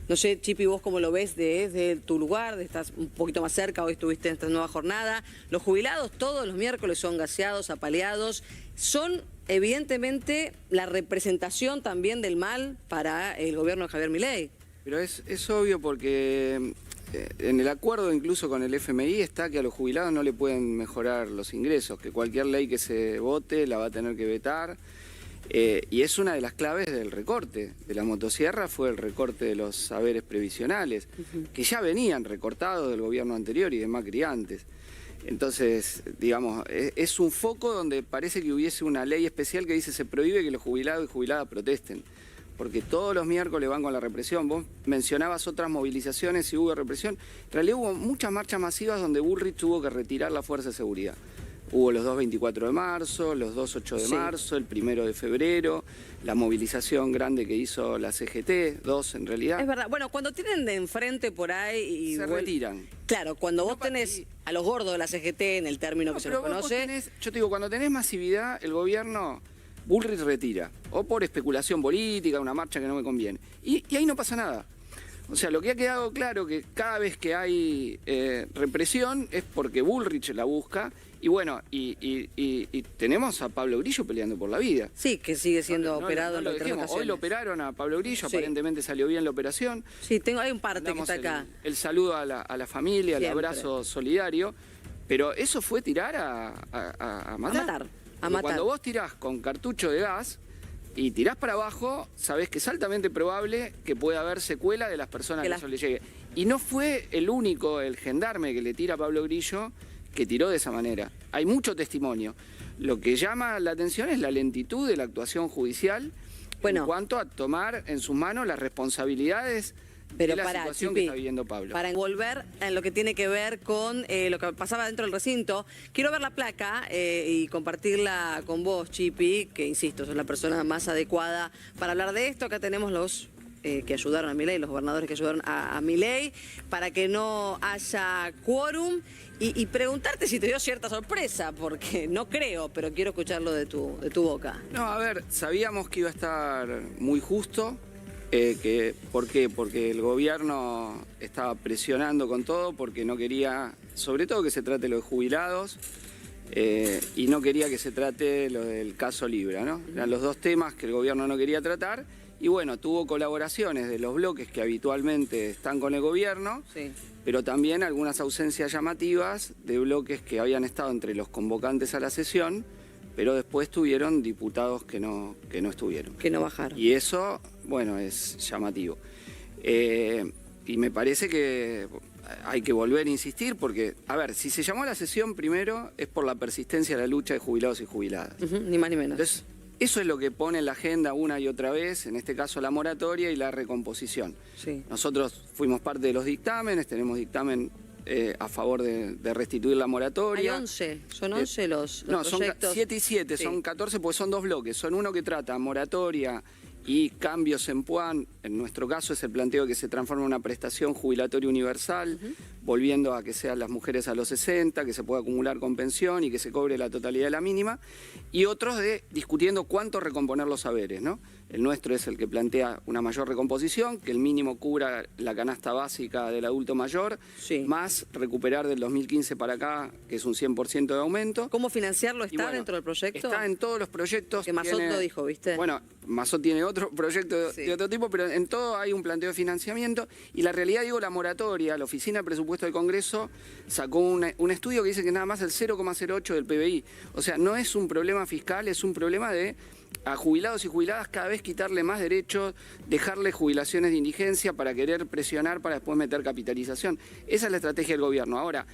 No sé, Chipi, vos cómo lo ves desde tu lugar, estás un poquito más cerca, hoy estuviste en esta nueva jornada. Los jubilados todos los miércoles son gaseados, apaleados, son evidentemente la representación también del mal para el gobierno de Javier Milei. Pero es obvio porque en el acuerdo incluso con el FMI está que a los jubilados no le pueden mejorar los ingresos, que cualquier ley que se vote la va a tener que vetar. Y es una de las claves del recorte de la motosierra, fue el recorte de los saberes previsionales, que ya venían recortados del gobierno anterior y de Macri antes. Entonces, digamos, es un foco donde parece que hubiese una ley especial que dice se prohíbe que los jubilados y jubiladas protesten, porque todos los miércoles van con la represión. Vos mencionabas otras movilizaciones y hubo represión. En realidad hubo muchas marchas masivas donde Bullrich tuvo que retirar la fuerza de seguridad. Hubo los 2 24 de marzo, los 2 8 de marzo, el 1 de febrero, la movilización grande que hizo la CGT, 2 en realidad. Es verdad, bueno, cuando tienen de enfrente por ahí y se retiran. Claro, cuando vos tenés a los gordos de la CGT en el término que se los conoce. Yo te digo, cuando tenés masividad, el gobierno, Bullrich retira, o por especulación política, una marcha que no me conviene. Y ahí no pasa nada. O sea, lo que ha quedado claro que cada vez que hay represión es porque Bullrich la busca. Y bueno, y tenemos a Pablo Grillo peleando por la vida. Sí, que sigue siendo operado en las ocasiones. Hoy lo operaron a Pablo Grillo, aparentemente salió bien la operación. Sí, hay un parte que está acá. El saludo a la familia, el abrazo solidario. Pero eso fue tirar a matar. A matar. Cuando vos tirás con cartucho de gas y tirás para abajo, sabés que es altamente probable que pueda haber secuela de las personas que eso le llegue. Y no fue el único, el gendarme que le tira a Pablo Grillo, que tiró de esa manera. Hay mucho testimonio. Lo que llama la atención es la lentitud de la actuación judicial en cuanto a tomar en sus manos las responsabilidades de la situación que está viviendo Pablo. Para volver en lo que tiene que ver con lo que pasaba dentro del recinto, quiero ver la placa y compartirla con vos, Chipi, que insisto, sos la persona más adecuada para hablar de esto. Acá tenemos los que ayudaron a Milei, los gobernadores que ayudaron a Milei, para que no haya quórum, y preguntarte si te dio cierta sorpresa, porque no creo, pero quiero escucharlo de tu boca. No, a ver, sabíamos que iba a estar muy justo. ¿Por qué? Porque el gobierno estaba presionando con todo, porque no quería, sobre todo que se trate lo de jubilados, y no quería que se trate lo del caso Libra, ¿no? Eran los dos temas que el gobierno no quería tratar. Y bueno, tuvo colaboraciones de los bloques que habitualmente están con el gobierno, pero también algunas ausencias llamativas de bloques que habían estado entre los convocantes a la sesión, pero después tuvieron diputados que no estuvieron. Que no bajaron. Y eso, bueno, es llamativo. Y me parece que hay que volver a insistir porque, a ver, si se llamó a la sesión primero es por la persistencia de la lucha de jubilados y jubiladas. Ni más ni menos. Entonces, eso es lo que pone en la agenda una y otra vez, en este caso la moratoria y la recomposición. Nosotros fuimos parte de los dictámenes, tenemos dictamen a favor de restituir la moratoria. Hay 11, son 11 los proyectos. Son 7 y 7, son 14 porque son dos bloques. Son uno que trata moratoria y cambios en PUAN. En nuestro caso es el planteo de que se transforme en una prestación jubilatoria universal, volviendo a que sean las mujeres a los 60, que se pueda acumular con pensión y que se cobre la totalidad de la mínima. Y otros discutiendo cuánto recomponer los saberes, ¿no? El nuestro es el que plantea una mayor recomposición, que el mínimo cubra la canasta básica del adulto mayor, más recuperar del 2015 para acá, que es un 100% de aumento. ¿Cómo financiarlo está dentro del proyecto? Está en todos los proyectos. Que Massot lo dijo, ¿viste? Bueno, Massot tiene otro proyecto de otro tipo, pero en todo hay un planteo de financiamiento. Y la realidad, digo, la moratoria, la Oficina de Presupuesto del Congreso sacó un estudio que dice que nada más el 0,08 del PBI. O sea, no es un problema fiscal, es un problema de a jubilados y jubiladas cada vez quitarle más derechos, dejarle jubilaciones de indigencia para querer presionar para después meter capitalización. Esa es la estrategia del gobierno. Ahora,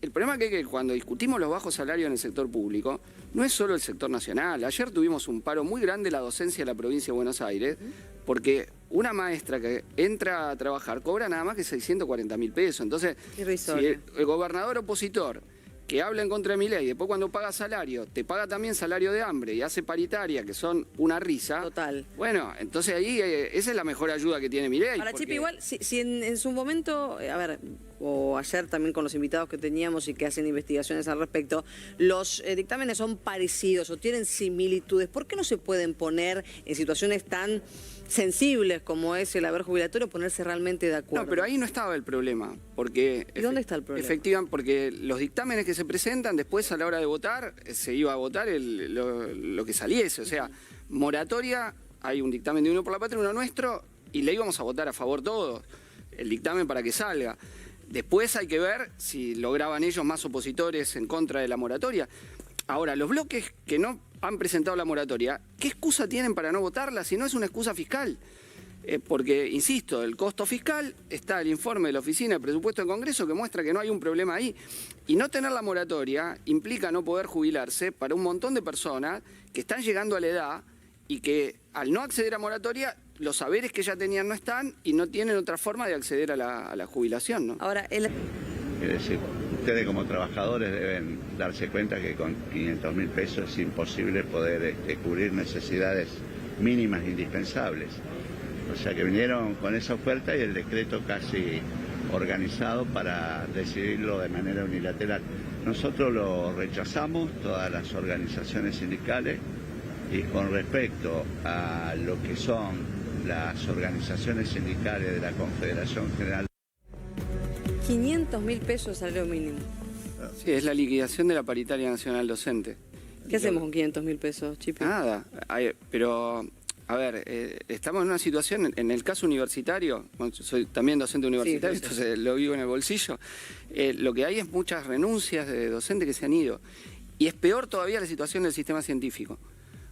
el problema es que cuando discutimos los bajos salarios en el sector público, no es solo el sector nacional. Ayer tuvimos un paro muy grande de la docencia de la provincia de Buenos Aires, porque una maestra que entra a trabajar cobra nada más que 640.000 pesos. Entonces, si el gobernador opositor que habla en contra de Milei y después cuando paga salario, te paga también salario de hambre y hace paritaria, que son una risa. Total. Bueno, entonces ahí esa es la mejor ayuda que tiene Milei. Ahora, Chipi, igual, si en su momento, a ver, o ayer también con los invitados que teníamos y que hacen investigaciones al respecto, los dictámenes son parecidos o tienen similitudes. ¿Por qué no se pueden poner en situaciones tan sensibles como es el haber jubilatorio, ponerse realmente de acuerdo? No, pero ahí no estaba el problema, porque... ¿Y dónde está el problema? Efectivamente, porque los dictámenes que se presentan, después a la hora de votar, se iba a votar lo que saliese, o sea, moratoria, hay un dictamen de Unión por la Patria, uno nuestro, y le íbamos a votar a favor todos, el dictamen para que salga. Después hay que ver si lograban ellos más opositores en contra de la moratoria. Ahora, los bloques que no han presentado la moratoria, ¿qué excusa tienen para no votarla si no es una excusa fiscal? Porque, insisto, el costo fiscal, está el informe de la Oficina de Presupuesto del Congreso que muestra que no hay un problema ahí. Y no tener la moratoria implica no poder jubilarse para un montón de personas que están llegando a la edad y que al no acceder a moratoria, los saberes que ya tenían no están y no tienen otra forma de acceder a la jubilación, ¿no? Ahora, Es decir, ustedes como trabajadores deben darse cuenta que con 500.000 pesos es imposible poder cubrir necesidades mínimas e indispensables. O sea que vinieron con esa oferta y el decreto casi organizado para decidirlo de manera unilateral. Nosotros lo rechazamos, todas las organizaciones sindicales, y con respecto a lo que son las organizaciones sindicales de la Confederación General. 500.000 pesos salario mínimo. Sí, es la liquidación de la paritaria nacional docente. ¿Qué hacemos con 500.000 pesos, Chipi? Nada, pero, a ver, estamos en una situación, en el caso universitario, bueno, yo soy también docente universitario, Sí, entonces lo vivo en el bolsillo, lo que hay es muchas renuncias de docentes que se han ido. Y es peor todavía la situación del sistema científico.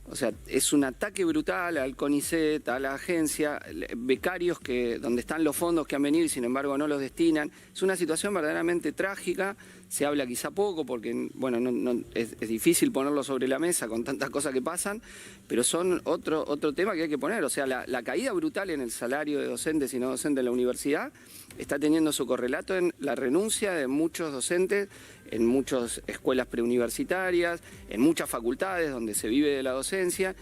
O sea, es un ataque brutal al CONICET, a la agencia, becarios donde están los fondos que han venido y sin embargo no los destinan. Es una situación verdaderamente trágica, se habla quizá poco porque bueno, es difícil ponerlo sobre la mesa con tantas cosas que pasan, pero son otro tema que hay que poner. O sea, la caída brutal en el salario de docentes y no docentes en la universidad está teniendo su correlato en la renuncia de muchos docentes en muchas escuelas preuniversitarias, en muchas facultades donde se vive de la docencia,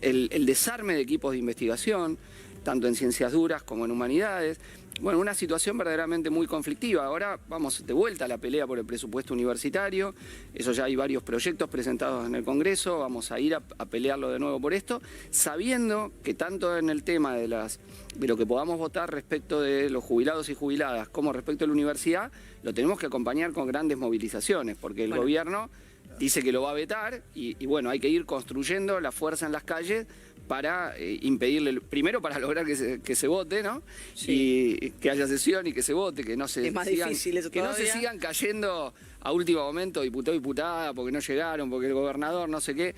el desarme de equipos de investigación, tanto en ciencias duras como en humanidades. Bueno, una situación verdaderamente muy conflictiva. Ahora vamos de vuelta a la pelea por el presupuesto universitario, eso ya hay varios proyectos presentados en el Congreso, vamos a ir a pelearlo de nuevo por esto, sabiendo que tanto en el tema de lo que podamos votar respecto de los jubilados y jubiladas como respecto a la universidad, lo tenemos que acompañar con grandes movilizaciones, porque el gobierno dice que lo va a vetar y bueno, hay que ir construyendo la fuerza en las calles para impedirle, primero para lograr que se vote, ¿no? Sí. Y que haya sesión y que se vote, que no se es más difícil eso que todavía. No se sigan cayendo a último momento diputado y diputada porque no llegaron, porque el gobernador no sé qué.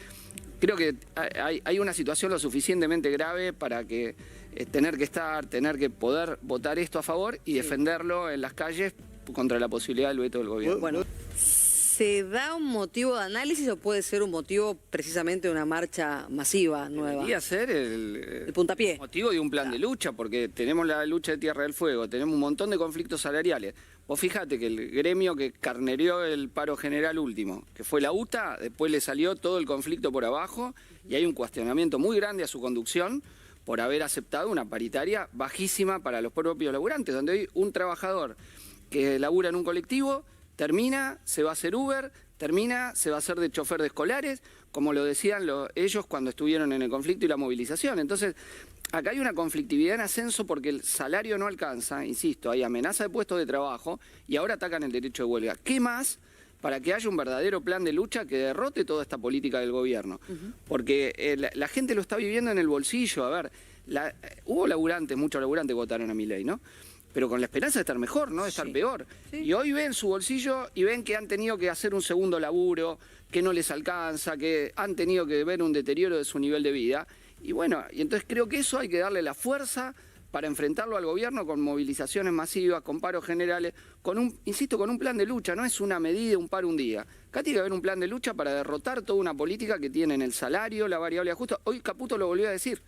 Creo que hay una situación lo suficientemente grave para que tener que poder votar esto a favor y defenderlo en las calles contra la posibilidad del veto del gobierno. Bueno, ¿se da un motivo de análisis o puede ser un motivo precisamente de una marcha masiva nueva? Debería ser el puntapié. Motivo de un plan de lucha, porque tenemos la lucha de Tierra del Fuego, tenemos un montón de conflictos salariales. Vos fíjate que el gremio que carnereó el paro general último, que fue la UTA, después le salió todo el conflicto por abajo y hay un cuestionamiento muy grande a su conducción por haber aceptado una paritaria bajísima para los propios laburantes, donde hoy un trabajador que labura en un colectivo termina, se va a hacer Uber, termina, se va a hacer de chofer de escolares, como lo decían ellos cuando estuvieron en el conflicto y la movilización. Entonces, acá hay una conflictividad en ascenso porque el salario no alcanza, insisto, hay amenaza de puestos de trabajo y ahora atacan el derecho de huelga. ¿Qué más para que haya un verdadero plan de lucha que derrote toda esta política del gobierno? Porque la gente lo está viviendo en el bolsillo. A ver, hubo laburantes, muchos laburantes que votaron a Milei, ¿no? Pero con la esperanza de estar mejor, no de estar peor. Sí. Y hoy ven su bolsillo y ven que han tenido que hacer un segundo laburo, que no les alcanza, que han tenido que ver un deterioro de su nivel de vida. Y bueno, y entonces creo que eso hay que darle la fuerza para enfrentarlo al gobierno con movilizaciones masivas, con paros generales, insisto, con un plan de lucha. No es una medida, un paro un día. Acá tiene que haber un plan de lucha para derrotar toda una política que tienen el salario, la variable de ajuste. Hoy Caputo lo volvió a decir.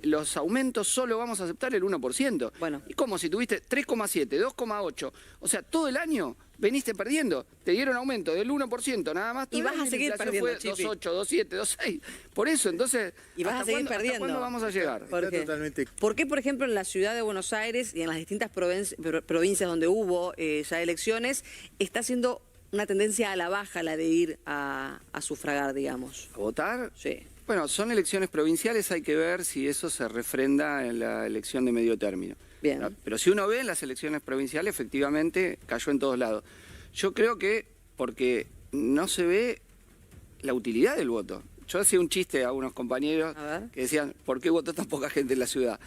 Los aumentos solo vamos a aceptar el 1%. Bueno. Y como si tuviste 3,7, 2,8, o sea, todo el año veniste perdiendo. Te dieron aumento del 1% nada más. Y vas a seguir perdiendo, fue 2,8, 2,7, 2,6. Por eso, entonces... Y vas a seguir perdiendo. ¿Hasta cuándo vamos a llegar? ¿Por qué, por ejemplo, en la ciudad de Buenos Aires y en las distintas provincias donde hubo ya elecciones, está haciendo una tendencia a la baja la de ir a sufragar, digamos? ¿A votar? Sí. Bueno, son elecciones provinciales, hay que ver si eso se refrenda en la elección de medio término. Bien. Pero si uno ve en las elecciones provinciales, efectivamente cayó en todos lados. Yo creo que porque no se ve la utilidad del voto. Yo hacía un chiste a unos compañeros que decían, ¿por qué votó tan poca gente en la ciudad?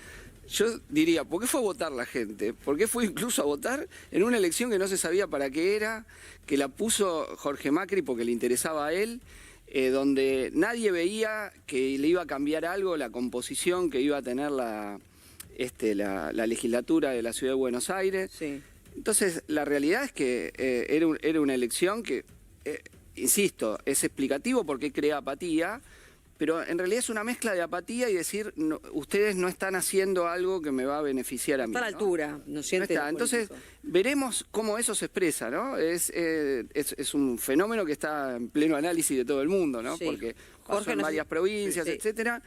Yo diría, ¿por qué fue a votar la gente? ¿Por qué fue incluso a votar en una elección que no se sabía para qué era, que la puso Jorge Macri porque le interesaba a él? Donde nadie veía que le iba a cambiar algo la composición que iba a tener la legislatura de la Ciudad de Buenos Aires. Sí. Entonces, la realidad es que era una elección que, insisto, es explicativo porque crea apatía, pero en realidad es una mezcla de apatía y decir, no, ustedes no están haciendo algo que me va a beneficiar a mí. Está a la altura, ¿no siente? No está. Entonces, veremos cómo eso se expresa, ¿no? Es un fenómeno que está en pleno análisis de todo el mundo, ¿no? Sí. Porque pasó en varias provincias, sí. etcétera.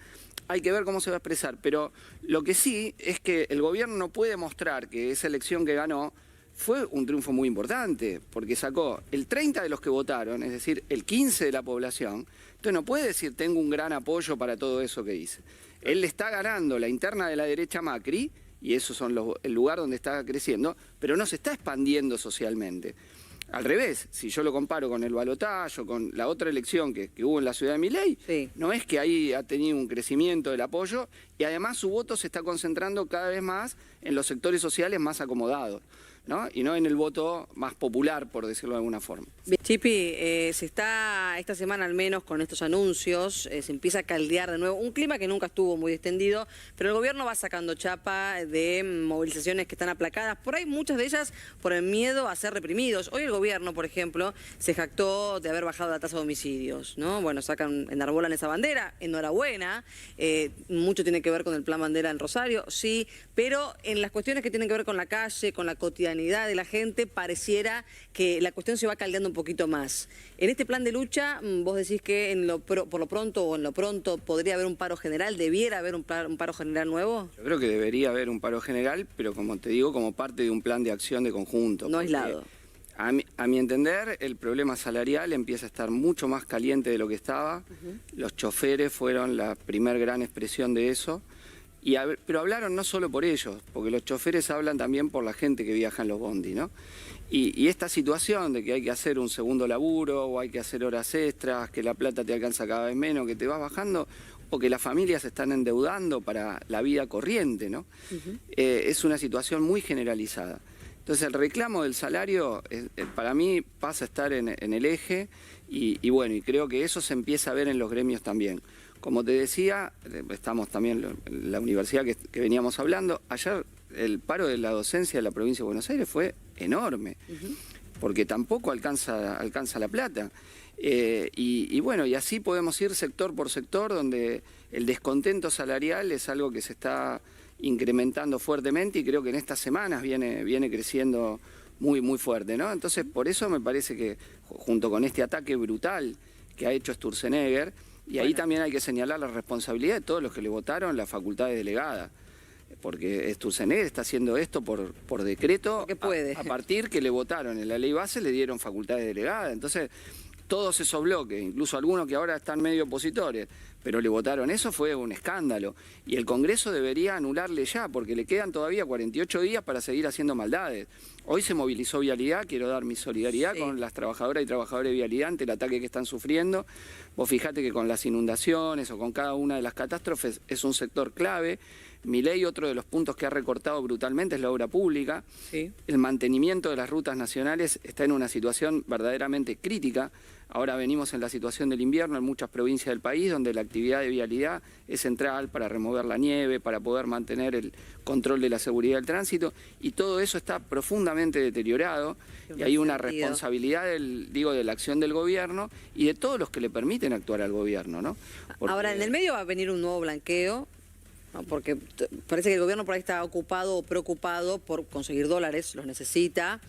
Hay que ver cómo se va a expresar. Pero lo que sí es que el gobierno no puede mostrar que esa elección que ganó fue un triunfo muy importante, porque sacó el 30 de los que votaron, es decir, el 15 de la población. Entonces no puede decir, tengo un gran apoyo para todo eso que dice. Él le está ganando la interna de la derecha Macri, y esos son el lugar donde está creciendo, pero no se está expandiendo socialmente. Al revés, si yo lo comparo con el balotaje o con la otra elección que hubo en la ciudad de Milei, sí, no es que ahí ha tenido un crecimiento del apoyo, y además su voto se está concentrando cada vez más en los sectores sociales más acomodados, ¿no? Y no en el voto más popular, por decirlo de alguna forma. Bien. Chipi, se está esta semana al menos con estos anuncios, se empieza a caldear de nuevo, un clima que nunca estuvo muy extendido, pero el gobierno va sacando chapa de movilizaciones que están aplacadas, por ahí muchas de ellas por el miedo a ser reprimidos. Hoy el gobierno, por ejemplo, se jactó de haber bajado la tasa de homicidios, ¿no? Bueno, enarbolan esa bandera, enhorabuena, mucho tiene que ver con el plan bandera en Rosario, sí, pero en las cuestiones que tienen que ver con la calle, con la cotidianidad de la gente, pareciera que la cuestión se va caldeando un poquito más. En este plan de lucha, vos decís que por lo pronto podría haber un paro general, debiera haber un paro general nuevo. Yo creo que debería haber un paro general, pero como te digo, como parte de un plan de acción de conjunto. No aislado. A mi entender, el problema salarial empieza a estar mucho más caliente de lo que estaba. Los choferes fueron la primer gran expresión de eso. Pero hablaron no solo por ellos, porque los choferes hablan también por la gente que viaja en los bondi, ¿no? Y esta situación de que hay que hacer un segundo laburo, o hay que hacer horas extras, que la plata te alcanza cada vez menos, que te vas bajando, o que las familias se están endeudando para la vida corriente, ¿no? Es una situación muy generalizada. Entonces el reclamo del salario, para mí, pasa a estar en el eje, y bueno, y creo que eso se empieza a ver en los gremios también. Como te decía, estamos también en la universidad que veníamos hablando, ayer el paro de la docencia de la provincia de Buenos Aires fue enorme, porque tampoco alcanza la plata. Y bueno, y así podemos ir sector por sector, donde el descontento salarial es algo que se está incrementando fuertemente, y creo que en estas semanas viene creciendo muy, muy fuerte, ¿no? Entonces, por eso me parece que, junto con este ataque brutal que ha hecho Sturzenegger, y ahí también hay que señalar la responsabilidad de todos los que le votaron la facultad de delegada, porque Sturzenegger está haciendo esto por decreto, a partir que le votaron en la ley base, le dieron facultades delegadas. Entonces, todos esos bloques, incluso algunos que ahora están medio opositores, pero le votaron eso, fue un escándalo. Y el Congreso debería anularle ya, porque le quedan todavía 48 días para seguir haciendo maldades. Hoy se movilizó Vialidad, quiero dar mi solidaridad con las trabajadoras y trabajadores de Vialidad ante el ataque que están sufriendo. Vos fijate que con las inundaciones o con cada una de las catástrofes es un sector clave. Milei, otro de los puntos que ha recortado brutalmente es la obra pública. Sí. El mantenimiento de las rutas nacionales está en una situación verdaderamente crítica. Ahora venimos en la situación del invierno en muchas provincias del país, donde la actividad de vialidad es central para remover la nieve, para poder mantener el control de la seguridad del tránsito, y todo eso está profundamente deteriorado, y hay una responsabilidad de la acción del gobierno y de todos los que le permiten actuar al gobierno, ¿no? Ahora, en el medio va a venir un nuevo blanqueo. ¿no? Porque parece que el gobierno por ahí está ocupado o preocupado por conseguir dólares, los necesita.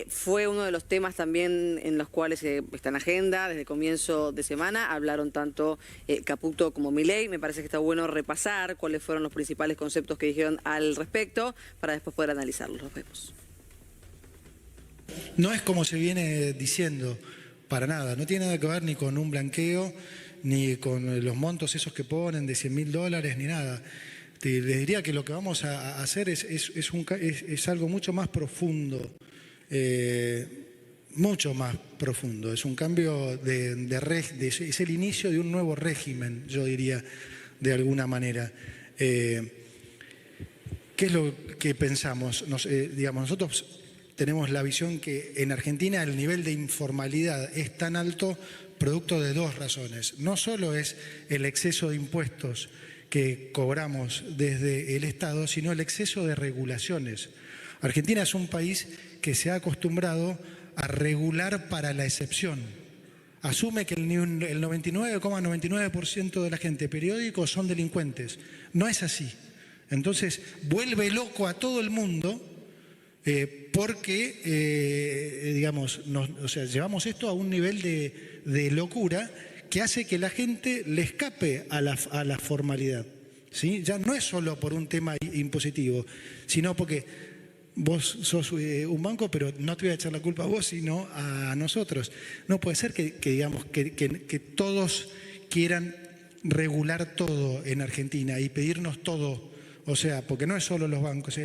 Fue uno de los temas también en los cuales está en agenda desde el comienzo de semana. Hablaron tanto Caputo como Milei. Me parece que está bueno repasar cuáles fueron los principales conceptos que dijeron al respecto para después poder analizarlos. Los vemos. No es como se viene diciendo, para nada. No tiene nada que ver ni con un blanqueo, ni con los montos esos que ponen de $100.000, ni nada. Les diría que lo que vamos a hacer es algo mucho más profundo, mucho más profundo. Es un cambio es el inicio de un nuevo régimen, yo diría, de alguna manera. ¿Qué es lo que pensamos? Nosotros tenemos la visión que en Argentina el nivel de informalidad es tan alto producto de dos razones. No solo es el exceso de impuestos que cobramos desde el Estado, sino el exceso de regulaciones. Argentina es un país que se ha acostumbrado a regular para la excepción. Asume que el 99,99% de la gente periódicos son delincuentes. No es así. Entonces vuelve loco a todo el mundo porque, llevamos esto a un nivel de locura que hace que la gente le escape a la formalidad, ¿sí? Ya no es solo por un tema impositivo, sino porque vos sos un banco, pero no te voy a echar la culpa a vos, sino a nosotros. No puede ser que todos quieran regular todo en Argentina y pedirnos todo. O sea, porque no es solo los bancos,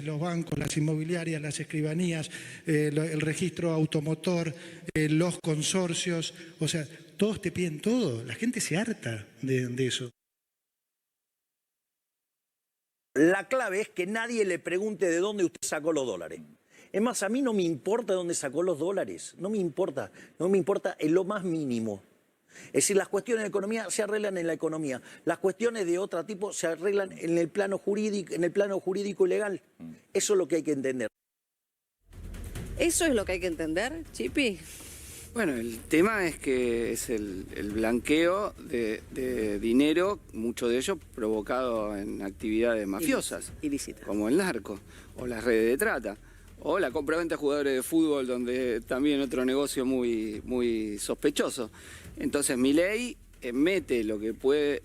las inmobiliarias, las escribanías, el registro automotor, los consorcios, o sea, todos te piden todo. La gente se harta de eso. La clave es que nadie le pregunte de dónde usted sacó los dólares. Es más, a mí no me importa dónde sacó los dólares, no me importa en lo más mínimo. Es decir, las cuestiones de economía se arreglan en la economía. Las cuestiones de otro tipo se arreglan en el plano jurídico y legal. Eso es lo que hay que entender. ¿Eso es lo que hay que entender, Chipi? Bueno, el tema es que es el blanqueo de dinero, mucho de ello provocado en actividades mafiosas. Ilícitas. Como el narco, o las redes de trata, o la compra-venta de jugadores de fútbol, donde también otro negocio muy sospechoso. Entonces Milei mezcla lo que puede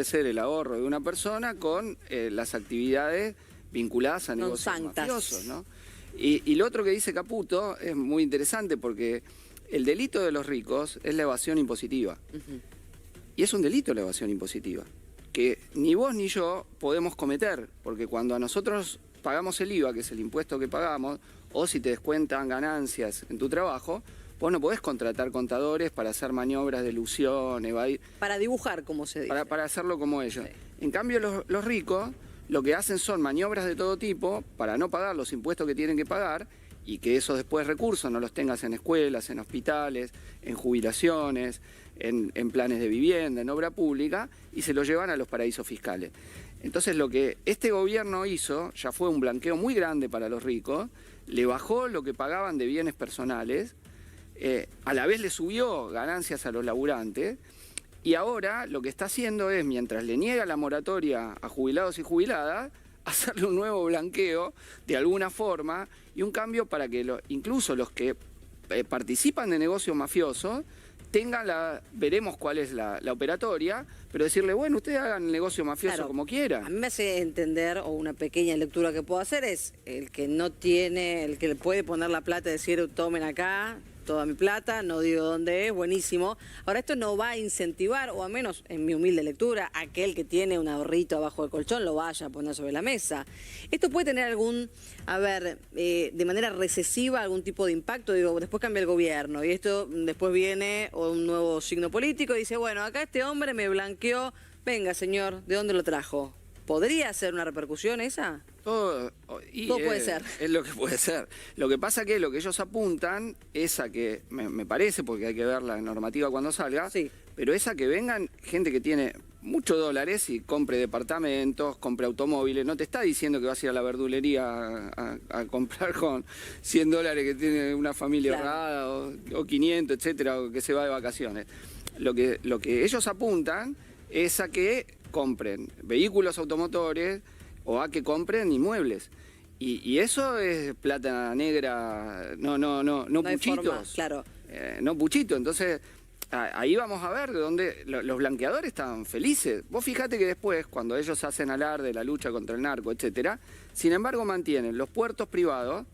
ser el ahorro de una persona con las actividades vinculadas a negocios mafiosos, ¿no? Y lo otro que dice Caputo es muy interesante porque el delito de los ricos es la evasión impositiva. Y es un delito la evasión impositiva, que ni vos ni yo podemos cometer, porque cuando a nosotros pagamos el IVA, que es el impuesto que pagamos, o si te descuentan ganancias en tu trabajo, vos no podés contratar contadores para hacer maniobras de ilusión, evadir. Para dibujar, como se dice. Para hacerlo como ellos. Sí. En cambio, los ricos lo que hacen son maniobras de todo tipo para no pagar los impuestos que tienen que pagar y que esos después recursos no los tengas en escuelas, en hospitales, en jubilaciones, en planes de vivienda, en obra pública, y se los llevan a los paraísos fiscales. Entonces lo que este gobierno hizo ya fue un blanqueo muy grande para los ricos, le bajó lo que pagaban de bienes personales, a la vez le subió ganancias a los laburantes, y ahora lo que está haciendo es, mientras le niega la moratoria a jubilados y jubiladas, hacerle un nuevo blanqueo de alguna forma y un cambio para que incluso los que participan de negocios mafiosos tengan veremos cuál es la operatoria, pero decirle, bueno, ustedes hagan el negocio mafioso claro, como quieran. A mí me hace entender, o una pequeña lectura que puedo hacer es, el que le puede poner la plata y decir, tomen acá toda mi plata, no digo dónde es, buenísimo. Ahora, esto no va a incentivar, o al menos en mi humilde lectura, aquel que tiene un ahorrito abajo del colchón lo vaya a poner sobre la mesa. Esto puede tener de manera recesiva algún tipo de impacto. Digo, después cambia el gobierno y esto después viene un nuevo signo político y dice, bueno, acá este hombre me blanqueó, venga señor, ¿de dónde lo trajo? ¿Podría ser una repercusión esa? Todo puede ser. Es lo que puede ser. Lo que pasa que lo que ellos apuntan es a que, me parece, porque hay que ver la normativa cuando salga, sí, pero es a que vengan gente que tiene muchos dólares y compre departamentos, compre automóviles. No te está diciendo que vas a ir a la verdulería a comprar con $100 que tiene una familia ahorrada, o 500, etcétera, o que se va de vacaciones. Lo que ellos apuntan es a que compren vehículos automotores o a que compren inmuebles. Y eso es plata negra, no hay puchitos. forma, claro. No puchito. Entonces, ahí vamos a ver donde los blanqueadores están felices. Vos fijate que después, cuando ellos hacen alarde de la lucha contra el narco, etcétera, sin embargo mantienen los puertos privados.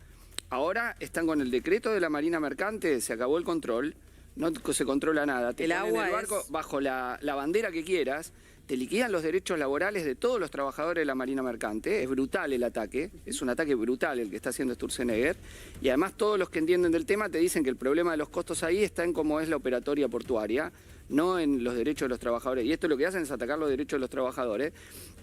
Ahora están con el decreto de la Marina Mercante, se acabó el control, no se controla nada. Te ponen el barco bajo la bandera que quieras, te liquidan los derechos laborales de todos los trabajadores de la Marina Mercante. Es brutal el ataque, es un ataque brutal el que está haciendo Sturzenegger. Y además todos los que entienden del tema te dicen que el problema de los costos ahí está en cómo es la operatoria portuaria, no en los derechos de los trabajadores. Y esto lo que hacen es atacar los derechos de los trabajadores.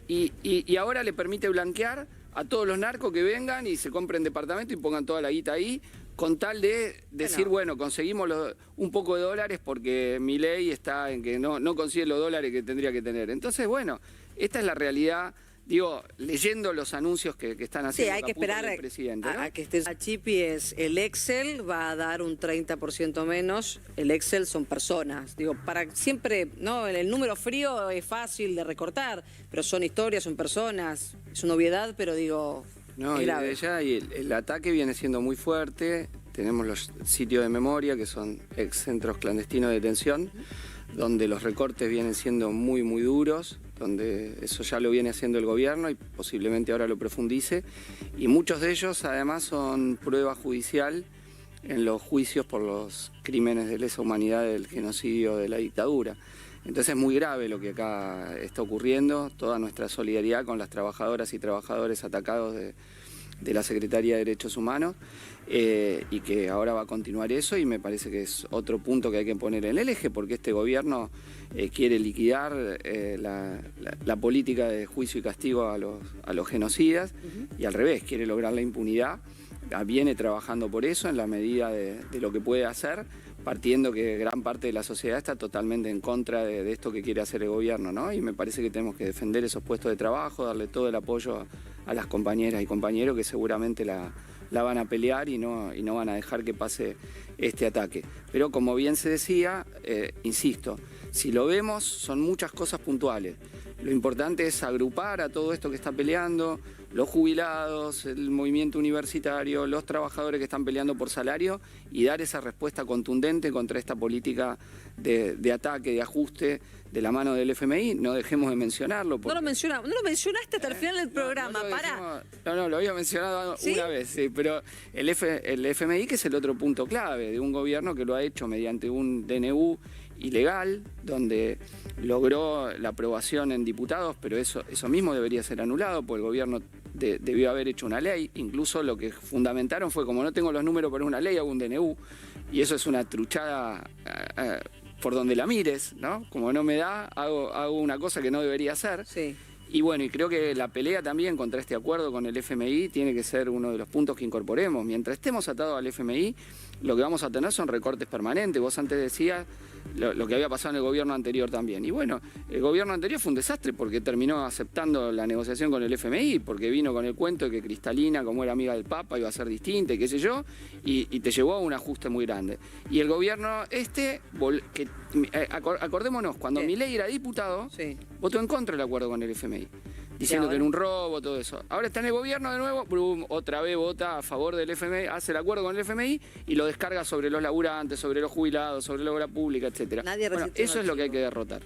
Y ahora le permite blanquear a todos los narcos que vengan y se compren departamento y pongan toda la guita ahí, con tal de decir, bueno, conseguimos un poco de dólares porque mi ley está en que no consigue los dólares que tendría que tener. Entonces, bueno, esta es la realidad. Digo, leyendo los anuncios que están haciendo. Sí, hay que esperar el presidente, ¿no? a que esté. A Chipi es el Excel, va a dar un 30% menos. El Excel son personas. Digo, para siempre, ¿no? El número frío es fácil de recortar, pero son historias, son personas. Es una obviedad, pero digo, no, es grave. Y el ataque viene siendo muy fuerte. Tenemos los sitios de memoria, que son ex centros clandestinos de detención, donde los recortes vienen siendo muy, muy duros, donde eso ya lo viene haciendo el gobierno y posiblemente ahora lo profundice. Y muchos de ellos además son prueba judicial en los juicios por los crímenes de lesa humanidad, del genocidio, de la dictadura. Entonces es muy grave lo que acá está ocurriendo. Toda nuestra solidaridad con las trabajadoras y trabajadores atacados de la Secretaría de Derechos Humanos, y que ahora va a continuar eso, y me parece que es otro punto que hay que poner en el eje, porque este gobierno quiere liquidar la política de juicio y castigo a los genocidas, y al revés, quiere lograr la impunidad. Viene trabajando por eso en la medida de lo que puede hacer, partiendo que gran parte de la sociedad está totalmente en contra de esto que quiere hacer el gobierno, ¿no? Y me parece que tenemos que defender esos puestos de trabajo, darle todo el apoyo a las compañeras y compañeros que seguramente la van a pelear y no van a dejar que pase este ataque. Pero como bien se decía, insisto, si lo vemos son muchas cosas puntuales. Lo importante es agrupar a todo esto que está peleando, los jubilados, el movimiento universitario, los trabajadores que están peleando por salario, y dar esa respuesta contundente contra esta política de ataque, de ajuste de la mano del FMI. No dejemos de mencionarlo. No lo mencionaste hasta el final del programa, No, lo había mencionado una vez, sí, pero el FMI, que es el otro punto clave de un gobierno que lo ha hecho mediante un DNU ilegal, donde logró la aprobación en diputados, pero eso mismo debería ser anulado, porque el gobierno debió haber hecho una ley. Incluso lo que fundamentaron fue, como no tengo los números para una ley, hago un DNU, y eso es una truchada por donde la mires, ¿no? Como no me da, hago una cosa que no debería hacer. Sí. Y bueno, y creo que la pelea también contra este acuerdo con el FMI tiene que ser uno de los puntos que incorporemos. Mientras estemos atados al FMI, lo que vamos a tener son recortes permanentes. Vos antes decías lo que había pasado en el gobierno anterior también. Y bueno, el gobierno anterior fue un desastre porque terminó aceptando la negociación con el FMI, porque vino con el cuento de que Cristalina, como era amiga del Papa, iba a ser distinta y qué sé yo, y te llevó a un ajuste muy grande. Y el gobierno acordémonos, cuando Milei era diputado, votó en contra del acuerdo con el FMI, diciendo que era un robo, todo eso. Ahora está en el gobierno de nuevo, brum, otra vez vota a favor del FMI, hace el acuerdo con el FMI y lo descarga sobre los laburantes, sobre los jubilados, sobre la obra pública, etcétera. Bueno, eso es lo que hay que derrotar.